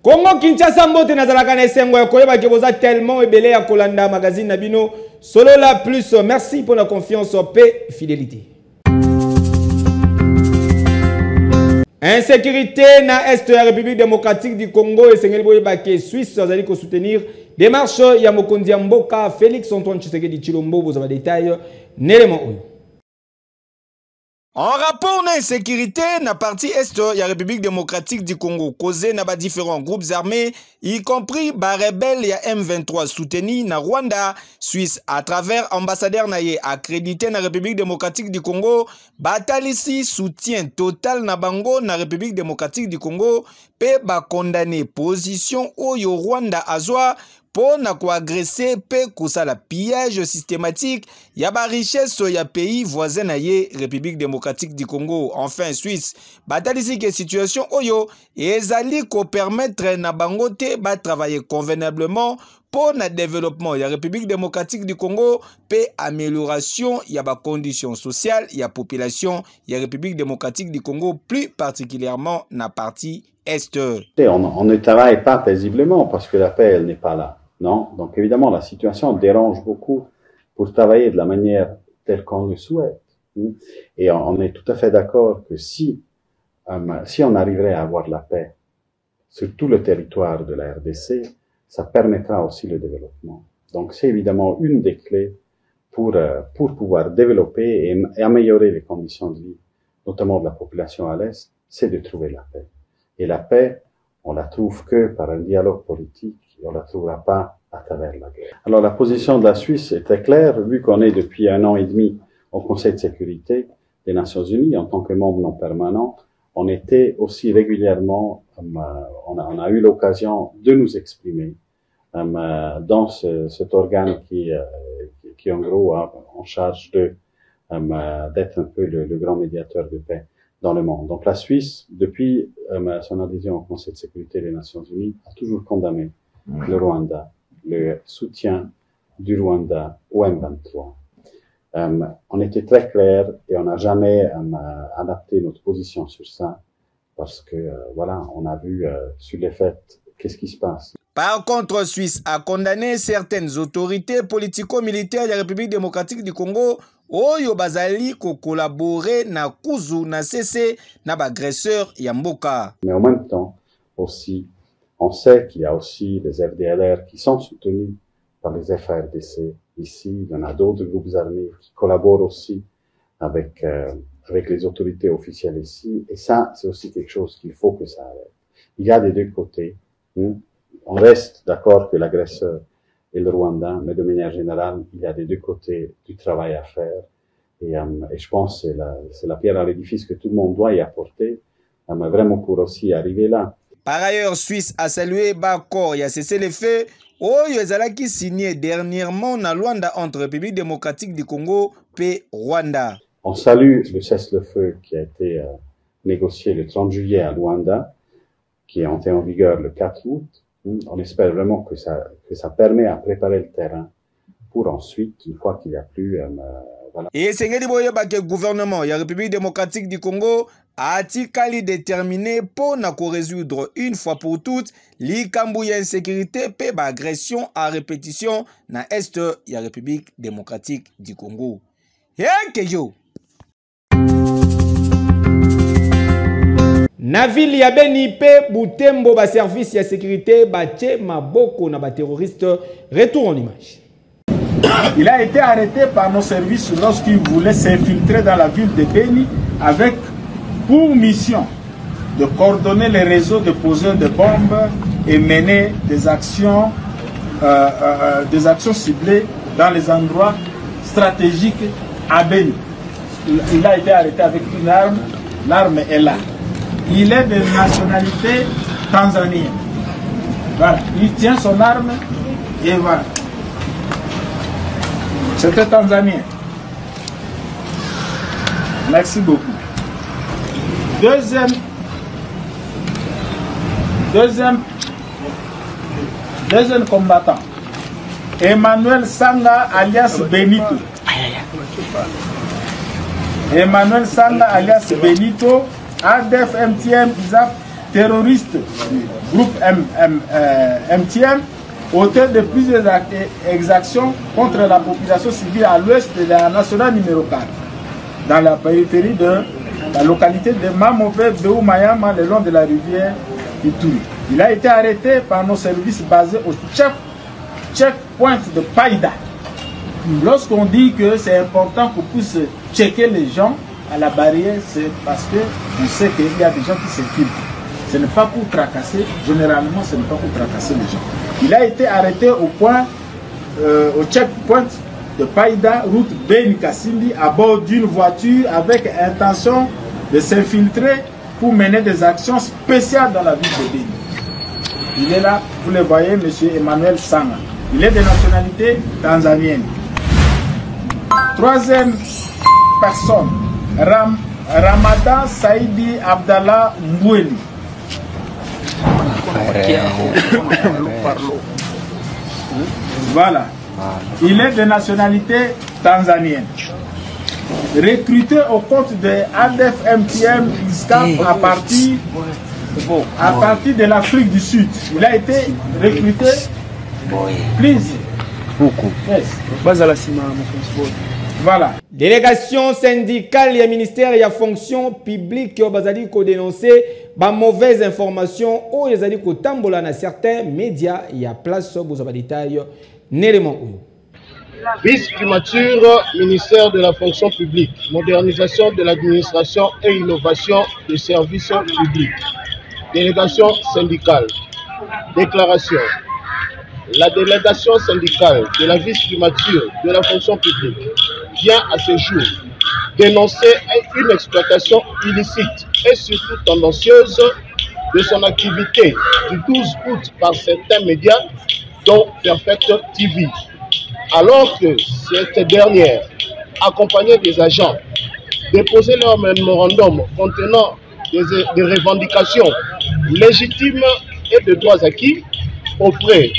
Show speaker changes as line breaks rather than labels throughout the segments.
Congo Kinshasa mbote nazalaka na esengo ya koyeba ke boza tellement ebele ya kolanda magazine Nabino Solola Plus. Merci pour la confiance, paix, fidélité. Insécurité na est de la République démocratique du Congo et Sengeli boyeba ke Suisse azali ko soutenir démarche ya mokonzi ya mboka Félix Antoine Tshisekedi Tshilombo. Bozaba détail n'élément oyo.
En rapport na insécurité na partie est de la République démocratique du Congo causé na ba différents groupes armés y compris ba rebelle ya M23 soutenu na Rwanda, Suisse à travers ambassadeur naye accrédité na République démocratique du Congo batalisi soutien total na bango na République démocratique du Congo pe ba condamné position oyo Rwanda azwa pour na ko agresser pe kosala pillage systématique ya ba richesse ya pays voisin na ye République démocratique du Congo. Enfin Suisse batalisi que situation oyo ezali ko permettre na bango te ba travailler convenablement pour le développement de la République démocratique du Congo pe amélioration ya ba conditions sociales ya population ya République démocratique du Congo, plus particulièrement na partie est.
On ne travaille pas paisiblement parce que la paix elle n'est pas là. Non, donc évidemment la situation dérange beaucoup pour travailler de la manière telle qu'on le souhaite. Et on est tout à fait d'accord que si on arriverait à avoir la paix sur tout le territoire de la RDC, ça permettra aussi le développement. Donc c'est évidemment une des clés pour pouvoir développer et améliorer les conditions de vie, notamment de la population à l'Est, c'est de trouver la paix. Et la paix, on la trouve que par un dialogue politique, et on la trouvera pas à travers la guerre. Alors la position de la Suisse est très claire, vu qu'on est depuis 1 an et demi au Conseil de sécurité des Nations Unies en tant que membre non permanent. On était aussi régulièrement, on a eu l'occasion de nous exprimer dans cet organe qui en gros a en charge d'être un peu le grand médiateur de paix dans le monde. Donc la Suisse, depuis son adhésion au Conseil de sécurité des Nations Unies, a toujours condamné le Rwanda, le soutien du Rwanda au M23. On était très clair et on n'a jamais adapté notre position sur ça parce que voilà, on a vu sur les faits qu'est-ce qui se passe.
Par contre, Suisse a condamné certaines autorités politico-militaires de la République démocratique du Congo oyo bazali ko collaborer na kuzu na cessé na bagresseur ya mboka.
Mais en même temps aussi, on sait qu'il y a aussi des FDLR qui sont soutenus par les FARDC. Ici, il y en a d'autres groupes armés qui collaborent aussi avec les autorités officielles ici. Et ça, c'est aussi quelque chose qu'il faut que ça arrête. Il y a des deux côtés. On reste d'accord que l'agresseur est le Rwanda, mais de manière générale, il y a des deux côtés du travail à faire. Et je pense que c'est la pierre à l'édifice que tout le monde doit y apporter, vraiment pour aussi arriver là.
Par ailleurs, Suisse a salué Bakor et a cessé les faits oyo ezalaki signé dernièrement na Luanda entre République démocratique du Congo et Rwanda.
On salue le cessez-le-feu qui a été négocié le 30 juillet à Luanda, qui est entré en vigueur le 4 août. On espère vraiment que ça permet à préparer le terrain pour ensuite, une fois qu'il n'y a plus... voilà.
Et Sengeli boyeba que le gouvernement de la République démocratique du Congo a tikali déterminé pour résoudre une fois pour toutes l'ikambu ya insécurité pe ba agression à répétition na est de la République démocratique du Congo. Yo.
Na ville ya Beni pe Butembo ba service ya sécurité batie maboko na ba terroriste. Retour en image.
Il a été arrêté par nos services lorsqu'il voulait s'infiltrer dans la ville de Beni avec pour mission de coordonner les réseaux de poseurs de bombes et mener des actions des actions ciblées dans les endroits stratégiques à Beni. Il a été arrêté avec une arme, l'arme est là. Il est de nationalité tanzanienne. Voilà. Il tient son arme et voilà. C'était tanzanien. Merci beaucoup. Deuxième combattant, Emmanuel Sanga alias Benito. Emmanuel Sanga alias Benito, ADF MTM, ISAP, terroriste, groupe MTM, auteur de plusieurs exactions contre la population civile à l'ouest de la nationale numéro 4, dans la périphérie de la localité de Mamove Beumayama, le long de la rivière Ituri. Il a été arrêté par nos services basés au checkpoint de Païda. Lorsqu'on dit que c'est important qu'on puisse checker les gens à la barrière, c'est parce qu'on sait qu'il y a des gens qui s'infiltrent. Ce n'est pas pour tracasser, généralement ce n'est pas pour tracasser les gens. Il a été arrêté au checkpoint de Païda, route Beni Kasindi, à bord d'une voiture avec intention de s'infiltrer pour mener des actions spéciales dans la ville de Beni. Il est là, vous le voyez, M. Emmanuel Sanga. Il est de nationalité tanzanienne. Troisième personne, Ramadan Saïdi Abdallah Mboueli. Voilà. Il est de nationalité tanzanienne. Recruté au compte de ADF MTM ISCAP à partir de l'Afrique du Sud. Il a été recruté. Please. Voilà.
Délégation syndicale et ministère et fonction publique qui ont dénoncé les mauvaises informations ou les tambola dans certains médias et à place pour les détails.
Vice-primature, ministère de la fonction publique, modernisation de l'administration et innovation des services publics. Délégation syndicale. Déclaration. La délégation syndicale de la vice-primature de la fonction publique vient à ce jour dénoncer une exploitation illicite et surtout tendancieuse de son activité du 12 août par certains médias, dont Perfect TV. Alors que cette dernière, accompagnée des agents, déposait leur mémorandum contenant des revendications légitimes et de droits acquis auprès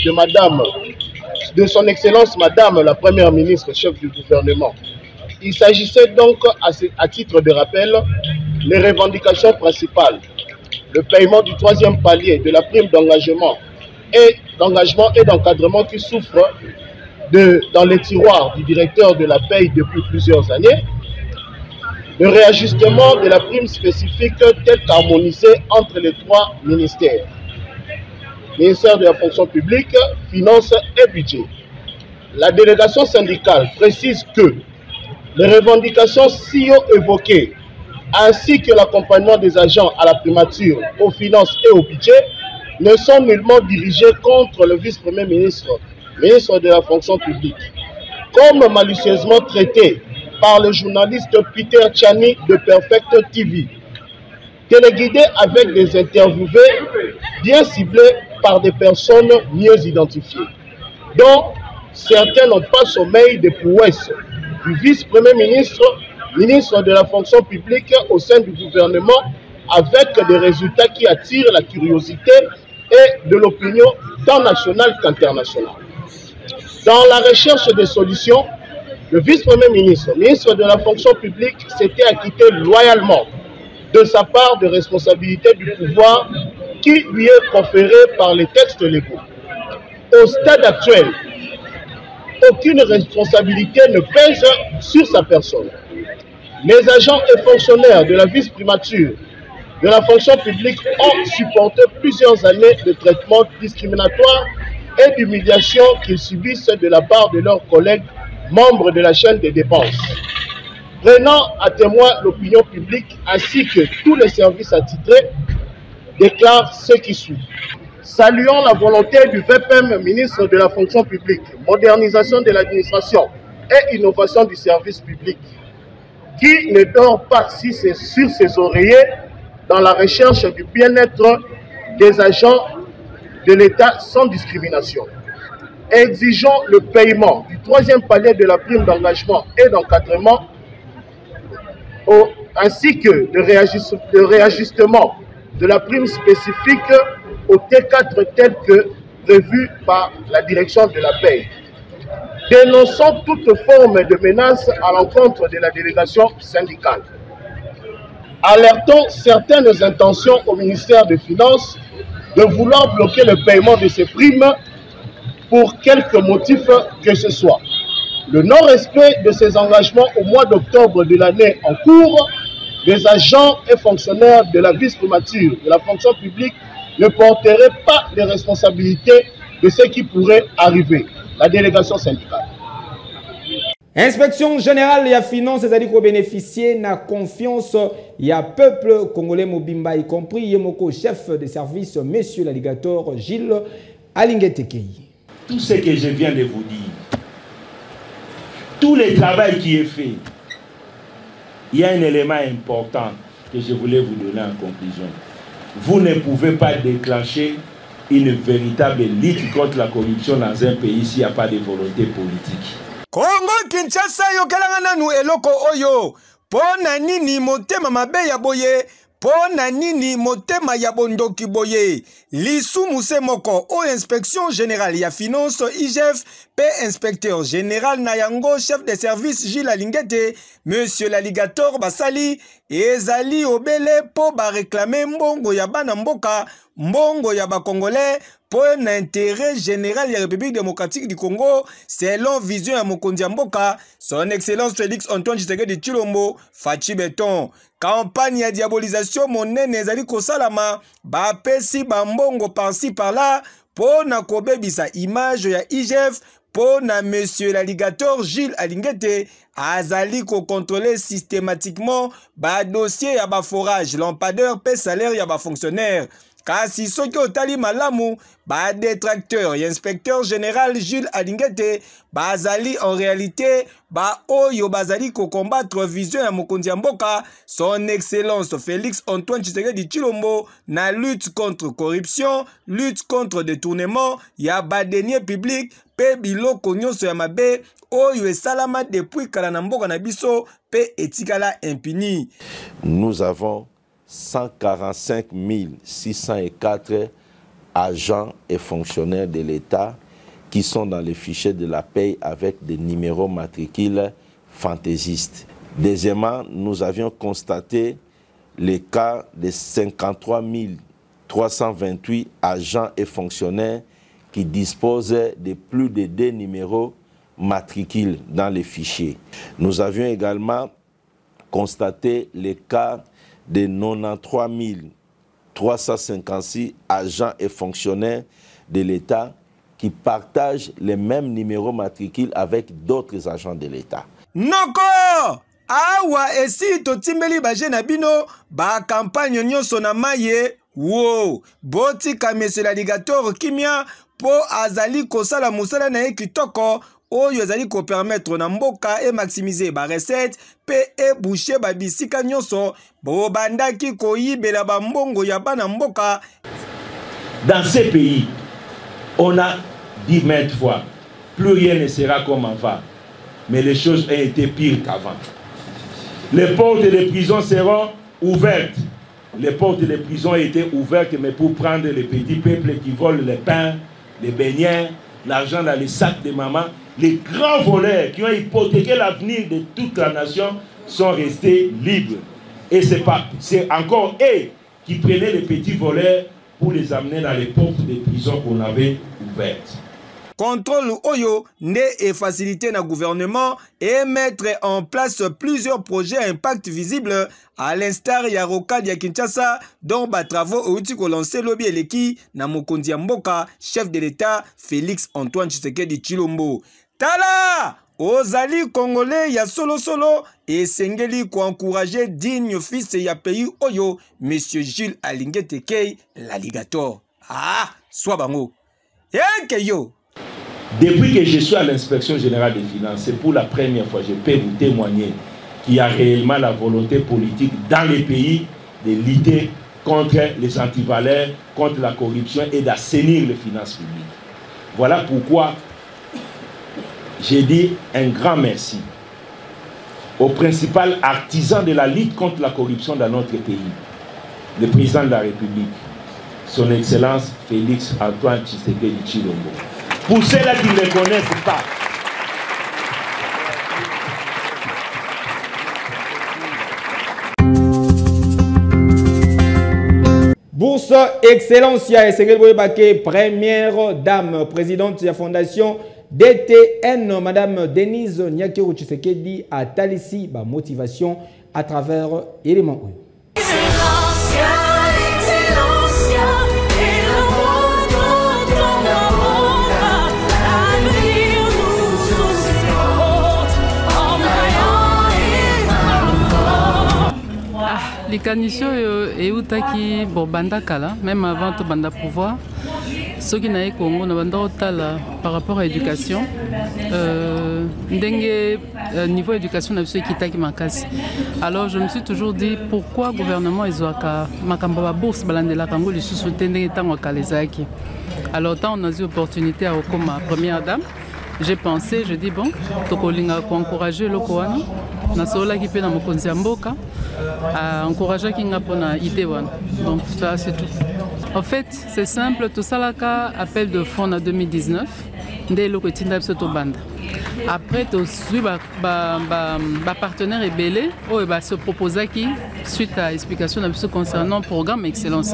de son Excellence Madame la Première ministre, chef du gouvernement. Il s'agissait donc, à titre de rappel, les revendications principales, le paiement du 3e palier de la prime d'engagement et d'encadrement qui souffre dans les tiroirs du directeur de la paye depuis plusieurs années, le réajustement de la prime spécifique telle qu'harmonisée entre les 3 ministères, ministère de la fonction publique, finances et budget. La délégation syndicale précise que les revendications ci-haut évoquées, ainsi que l'accompagnement des agents à la primature, aux finances et au budget, ne sont nullement dirigées contre le vice-premier ministre, ministre de la fonction publique, comme malicieusement traité par le journaliste Peter Tchani de Perfect TV, téléguidé avec des interviewés bien ciblés par des personnes mieux identifiées, dont certains n'ont pas sommeil des prouesses du vice-premier ministre, ministre de la fonction publique au sein du gouvernement, avec des résultats qui attirent la curiosité et de l'opinion tant nationale qu'internationale. Dans la recherche des solutions, le vice-premier ministre, ministre de la fonction publique, s'était acquitté loyalement de sa part de responsabilité du pouvoir qui lui est conféré par les textes légaux. Au stade actuel, aucune responsabilité ne pèse sur sa personne. Les agents et fonctionnaires de la vice-primature de la fonction publique ont supporté plusieurs années de traitements discriminatoires et d'humiliation qu'ils subissent de la part de leurs collègues membres de la chaîne des dépenses. Prenant à témoin l'opinion publique ainsi que tous les services attitrés, déclarent ce qui suit. Saluons la volonté du VPM, ministre de la fonction publique, modernisation de l'administration et innovation du service public, qui ne dort pas sur ses oreillers dans la recherche du bien-être des agents de l'État sans discrimination. Exigeons le paiement du 3e palier de la prime d'engagement et d'encadrement ainsi que le réajustement de la prime spécifique au T4 tel que prévu par la direction de la paie. Dénonçons toute forme de menace à l'encontre de la délégation syndicale. Alertons certaines intentions au ministère des Finances de vouloir bloquer le paiement de ces primes pour quelque motif que ce soit. Le non-respect de ces engagements au mois d'octobre de l'année en cours, les agents et fonctionnaires de la vice-primature de la fonction publique ne porteraient pas les responsabilités de ce qui pourrait arriver. La délégation syndicale.
Inspection générale ya finance ezali ko bénéficier na confiance ya peuple congolais mobimba y compris yemoko chef de service monsieur l'alligator Gilles Alingetekei.
Tout ce que je viens de vous dire, tout le travail qui est fait, il y a un élément important que je voulais vous donner en conclusion. Vous ne pouvez pas déclencher une véritable lutte contre la corruption dans un pays s'il n'y a pas de volonté politique.
Congo Kinshasa yokelanga nanu eloko oyo pona nini motema mabe ya boye pona nini motema ya bondoki boye lisumu se moko o inspection générale ya finance IGF pe inspecteur général na yango chef de service Gilles Alingete monsieur l'alligator basali ezali obele po ba réclamer mbongo ya bana mboka mbongo ya ba congolais pour un intérêt général de la République démocratique du Congo, selon vision ya mokonzi mboka, son excellence Félix Antoine Tshisekedi Tshilombo, Fachi Beton. Campagne ya diabolisation monene ezali kosalama, ba pesi ba mbongo par-ci par-là, pour na kobebisa image ya IGF, pour na monsieur l'alligator Gilles Alingete, azali ko contrôler systématiquement ba dossier ya ba forage, lampadaire pe salaire ya ba fonctionnaire. Kasi soki otali malamu ba détracteur et inspecteur général Gilles Alingete bazali en réalité ba oyo bazali ko combattre vision ya mokonzi mboka son excellence Félix Antoine Tshisekedi Tshilombo na lutte contre corruption, lutte contre détournement ya ba deniers publics pe biloko nyonso ya mabe oyo esalama depuis kala na mboka na biso pe etikala impuni.
Nous avons 145 604 agents et fonctionnaires de l'État qui sont dans les fichiers de la paie avec des numéros matricules fantaisistes. Deuxièmement, nous avions constaté les cas de 53 328 agents et fonctionnaires qui disposent de plus de 2 numéros matricules dans les fichiers. Nous avions également constaté les cas de 93 356 agents et fonctionnaires de l'État qui partagent les mêmes numéros matricules avec d'autres agents de l'État.
Noko! Awa esi totimbeli baje na bino ba campagne nyonso na maye wo boti ka monsieur l'alligator kimia po azali kosala musala na kitoko oyo ezali ko permettre na mboka et maximiser ba recette pe e boucher ba bisika nyonso bo bandaki ko yibela ba mbongo ya bana mboka.
Dans ces pays, on a dit maintes fois, plus rien ne sera comme avant, mais les choses ont été pires qu'avant. Les portes des prisons seront ouvertes. Les portes des prisons étaient ouvertes, mais pour prendre les petits peuples qui volent les pains, les beignets, l'argent dans les sacs de maman, les grands voleurs qui ont hypothéqué l'avenir de toute la nation sont restés libres. Et c'est encore eux qui prenaient les petits voleurs pour les amener dans les portes des prisons qu'on avait ouvertes.
Contrôle Oyo n'est facilité na gouvernement et mettre en place plusieurs projets à impact visible à l'instar ya Rocade ya Kinshasa dont ba travaux outi ko lancer lobby eleki na mokonzi mboka chef de l'État Félix Antoine Tshisekedi Tshilombo. Tala ozali congolais ya solo et sengeli ko encourager digne fils ya pays Oyo monsieur Gilles Alingetekei l'alligator. Ah, soit bango. Yo.
Depuis que je suis à l'inspection générale des finances, c'est pour la première fois, je peux vous témoigner qu'il y a réellement la volonté politique dans les pays de lutter contre les antivaleurs, contre la corruption et d'assainir les finances publiques. Voilà pourquoi j'ai dit un grand merci au principal artisan de la lutte contre la corruption dans notre pays, le président de la République, son Excellence Félix Antoine Tshisekedi Tshilombo. Pour ceux-là qui ne le connaissent pas,
Bourse Excellencia et Boyebake, première dame, présidente de la fondation DTN, Madame Denise Nyakiro Tshisekedi, a talissi ba motivation à travers éléments.
Les canissons et outaki bon banda kala même avant tout banda pouvoir ceux qui n'avaient Congo na banda otala par rapport à l'éducation dengue niveau éducation na ceux qui taki makasi. Alors je me suis toujours dit pourquoi gouvernement ezwaka makamba ba bourse balandela kango li sous tendenge tango kalezaki. Alors tant on a eu opportunité à comme première dame. J'ai pensé, je dis bon, tokolinga ko encourager loko wana na sola ki pe na mokonzi ya mboka à encourager kinga pona idée wana. Donc ça c'est tout. En fait, c'est simple, tout ça là ka appel de fonds en 2019, ndé loko tinda biso to banda. Après to suit ba partenaire ebelé o ba se proposer qui suite à explication de biso concernant programme excellence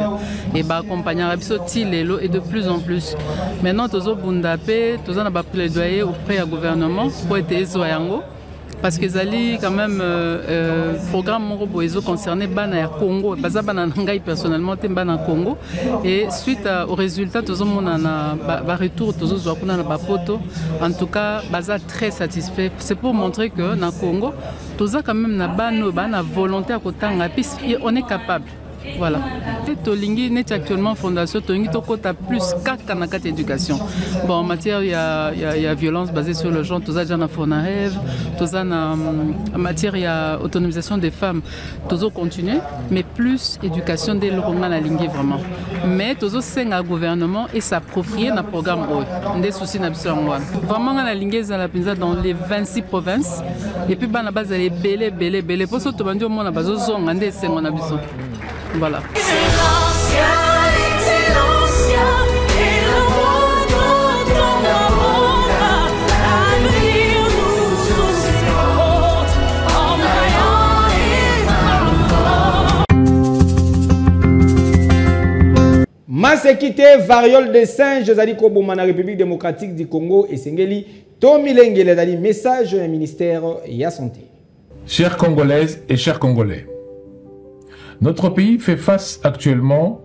et ba accompagner biso tilelo et de plus en plus. Maintenant tozo bundapé, tozo na ba plaidoyer auprès du gouvernement pour être ezoyango parce que zali quand même programme moko boezo concerné bana ya Congo, baza bana ngai personnellement te bana Congo et suite au résultat tozo mona na ba retour tozo zwa kuna na ba poto en tout cas baza très satisfait. C'est pour montrer que na Congo toza quand même na bana volonté à kotanga puis on est capable. Voilà. Tolingi n'est actuellement fondation Tolingi Tokota plus 4 en éducation. Bon, en matière il y a violence basée sur le genre, tout ça déjà na Fonarev, tout ça en matière il y a autonomisation des femmes, tout ça continue, mais plus éducation dès le Congo la lingue vraiment. Mais tout ça c'est un gouvernement et s'approprier na programme des soucis na bisangwa. Vraiment la lingue dans les 26 provinces et puis na base les belé pour ça to bandi au monde na bazo zonga ndé sengo na biso. Voilà.
Masekite variole de singe zali koboma na République démocratique du Congo et Sengeli Tomilengele zali message du ministère de la Santé.
Chères Congolaises et chers Congolais, notre pays fait face actuellement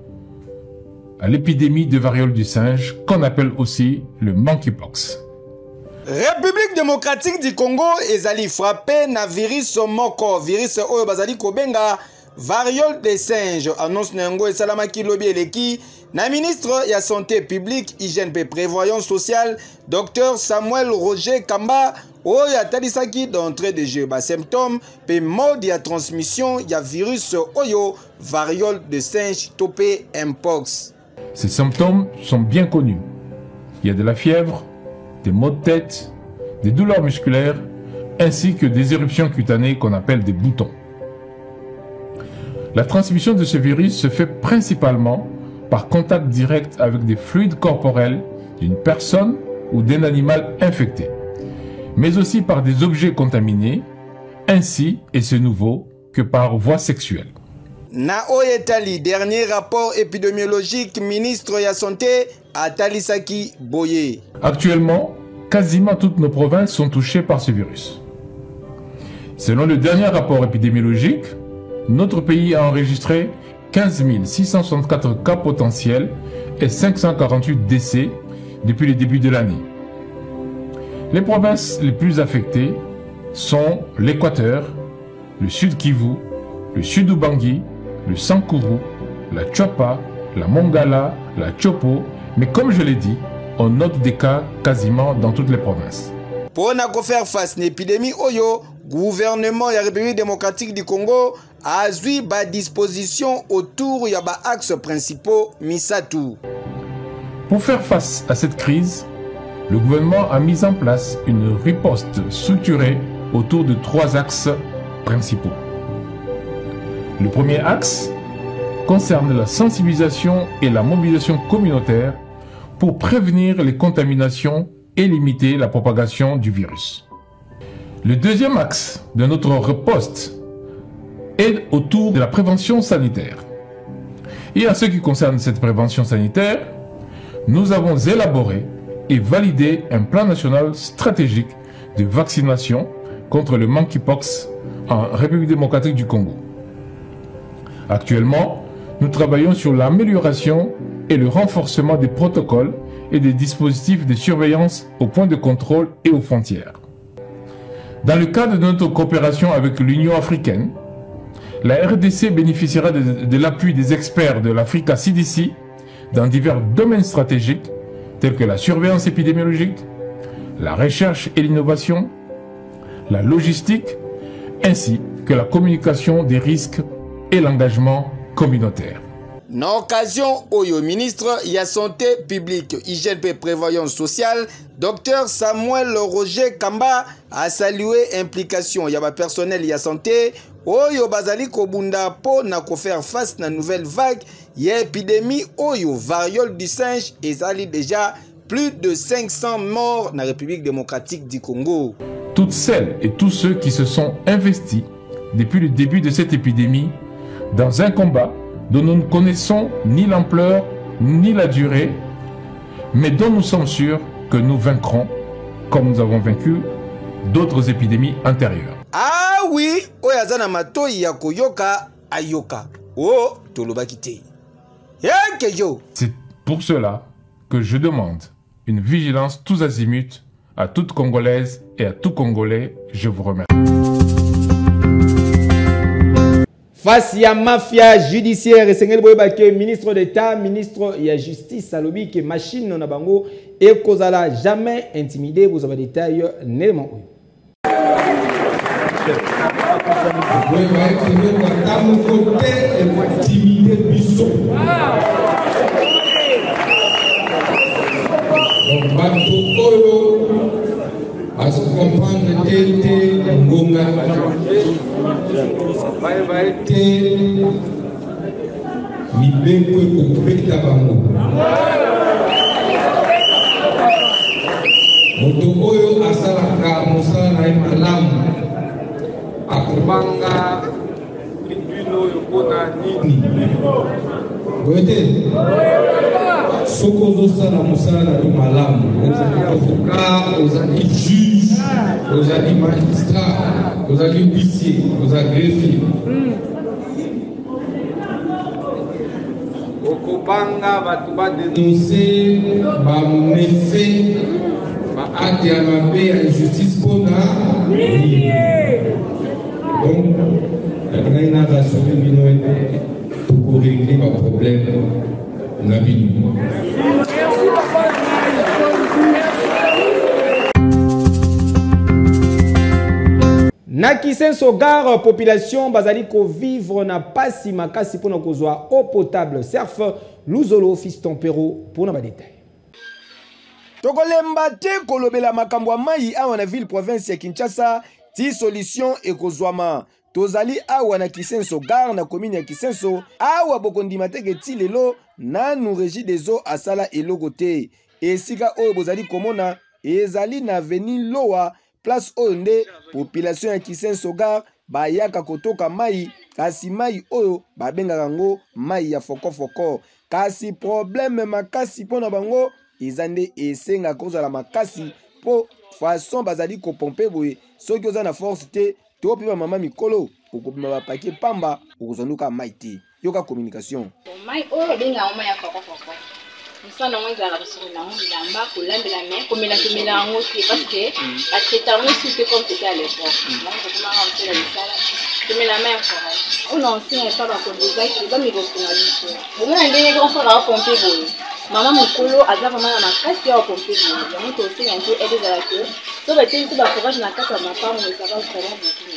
à l'épidémie de variole du singe, qu'on appelle aussi le monkeypox.
République démocratique du Congo ezali frappé na virus moko, virus oyo bazali kobenga variole des singes. Annonce nango esalamaki lobi eleki na ministre ya santé publique, hygiène et prévoyance sociale, Dr Samuel Roger Kamba, oyo atalisaki d'entrée de jeu ba symptômes pe mode ya transmission ya virus oyo variole de singe topé mpox.
Ces symptômes sont bien connus. Il y a de la fièvre, des maux de tête, des douleurs musculaires, ainsi que des éruptions cutanées qu'on appelle des boutons. La transmission de ce virus se fait principalement par contact direct avec des fluides corporels d'une personne ou d'un animal infecté, mais aussi par des objets contaminés, ainsi, et c'est nouveau, que par voie sexuelle.
Na oyetali, dernier rapport épidémiologique, ministre de la Santé, Atalisaki Boye.
Actuellement, quasiment toutes nos provinces sont touchées par ce virus. Selon le dernier rapport épidémiologique, notre pays a enregistré 15 664 cas potentiels et 548 décès depuis le début de l'année. Les provinces les plus affectées sont l'Équateur, le Sud Kivu, le Sud Ubangi, le Sankuru, la Tchapa la Mongala, la Chopo, mais comme je l'ai dit, on note des cas quasiment dans toutes les provinces.
Pour faire face à l'épidémie, le gouvernement de la République démocratique du Congo a eu des dispositions autour des axes principaux Misatu.
Pour faire face à cette crise, le gouvernement a mis en place une riposte structurée autour de 3 axes principaux. Le premier axe concerne la sensibilisation et la mobilisation communautaire pour prévenir les contaminations et limiter la propagation du virus. Le deuxième axe de notre riposte est autour de la prévention sanitaire. Et en ce qui concerne cette prévention sanitaire, nous avons élaboré et validé un plan national stratégique de vaccination contre le monkeypox en République démocratique du Congo. Actuellement, nous travaillons sur l'amélioration et le renforcement des protocoles et des dispositifs de surveillance aux points de contrôle et aux frontières. Dans le cadre de notre coopération avec l'Union africaine, la RDC bénéficiera de l'appui des experts de l'Africa CDC dans divers domaines stratégiques tels que la surveillance épidémiologique, la recherche et l'innovation, la logistique, ainsi que la communication des risques et l'engagement communautaire.
Dans l'occasion, le ministre de la Santé publique, Hygiène et Prévoyance sociale, Dr Samuel Roger Kamba, a salué l'implication du personnel de la santé oyo bazali kobunda po na ko faire face à la nouvelle vague ya épidémie oyo variole du singe ezali déjà plus de 500 morts dans la République démocratique du Congo.
Toutes celles et tous ceux qui se sont investis depuis le début de cette épidémie dans un combat dont nous ne connaissons ni l'ampleur ni la durée, mais dont nous sommes sûrs que nous vaincrons comme nous avons vaincu d'autres épidémies antérieures.
Ah oui, oyazana matoi ya koyoka ayoka. Oh, tolobakite.
C'est pour cela que je demande une vigilance tous azimuts à toute Congolaise et à tout Congolais. Je vous remercie.
Face à mafia judiciaire, Sengel Boyebake, ministre d'État, ministre de la Justice, Salobi, que machine non bango et kozala jamais intimidé. Vous avez des détails néanmoins.
À se comprendre tel Ngonga, Mibeko Kopeta Bango. Moto oyo asalaka mosala na malamu akobanga bino yokona nini boyete soko ozosala mosala na yo malamu ozali avocat ozali juge ozali magistrat ozali huissier ozali greffier okobanga bato badenonse bamefe baacte ya mabe ya justice mpona donc ngai nazasoli bino ete tokoregle baproblème na bino.
Na Kisenso Gare, population bazali ko vivre na pasi makasi pona kozwa eau potable surf Luzolo Fiston Pero pour na ba détail.
Tokolemba te kolobela makambo ya mai awa na ville province ya Kinshasa ti solution ekozwama. Tozali awa na Kisenso Gare na commune ya Kisenso awa bokondima teke ti lelo nanu régie des eaux asala eloko te. Esika oyo bozali komona ezali na avenue Loa place oyo nde population ya Kisenso Gare bayaka kotoka mai kasi mai oyo babengaka ngo mai ya foko kasi problème makasi pona bango ezande esenga kozala makasi po façon bazali ko pomper boye soki oza na force te to pe mama mikolo okobima ba paquet pamba okozanduka mai te yoka communication
mai oyo benga mai ya foko musana mweza la basuru na mundi la mba kolambela me komela ngo te parce que la traitement c'était comme c'était à l'époque donc comment on fait la misala tomela mai ya forage oyo na osinga epa bakondezaki bamirofunga biso bomona ndenge grand frère aopompe boye mama mokolo aza vraimen na makasi ya opompe boye yango tosinga mpe ede ezalaki so batie biso baforage na kati ya mapango esaka vraiment beaucoup.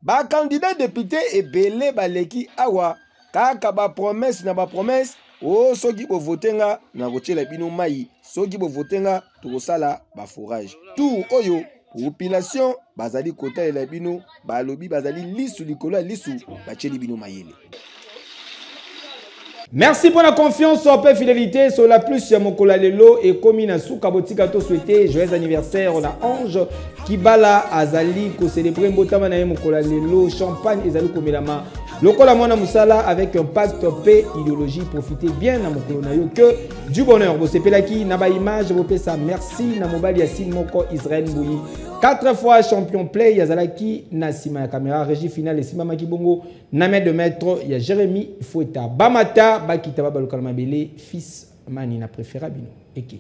Bakandidat député ebele baleki awa kaka bapromese na bapromese o soki bovotenga na kotiela bino mai soki bovotenga tokosala baforage tour oyo population bazali kotalela bino balobi bazali lisu likolo ya lisu batieli bino mayele.
Merci pour la confiance et fidélité sur la plus Mokola Lelo et Komina Souka Botika to souhaité joyeux anniversaire on a Ange Kibala Azali ko célébrer Mbotama na Mokola Lelo champagne ezali komelama lokola mona musala avec un pacte paix idéologie profitez bien na mokolo na yo que du bonheur bo sepelaki na ba image bo pesa merci na mobali ya Sim Moko Israël Mbouyi 4 fois champion play Yazalaki na sima ya caméra régie finale et Simama Kibongo na main de maître ya Jérémy Foueta Bamata bakita babalo kalmabele fils mani na préférabino eke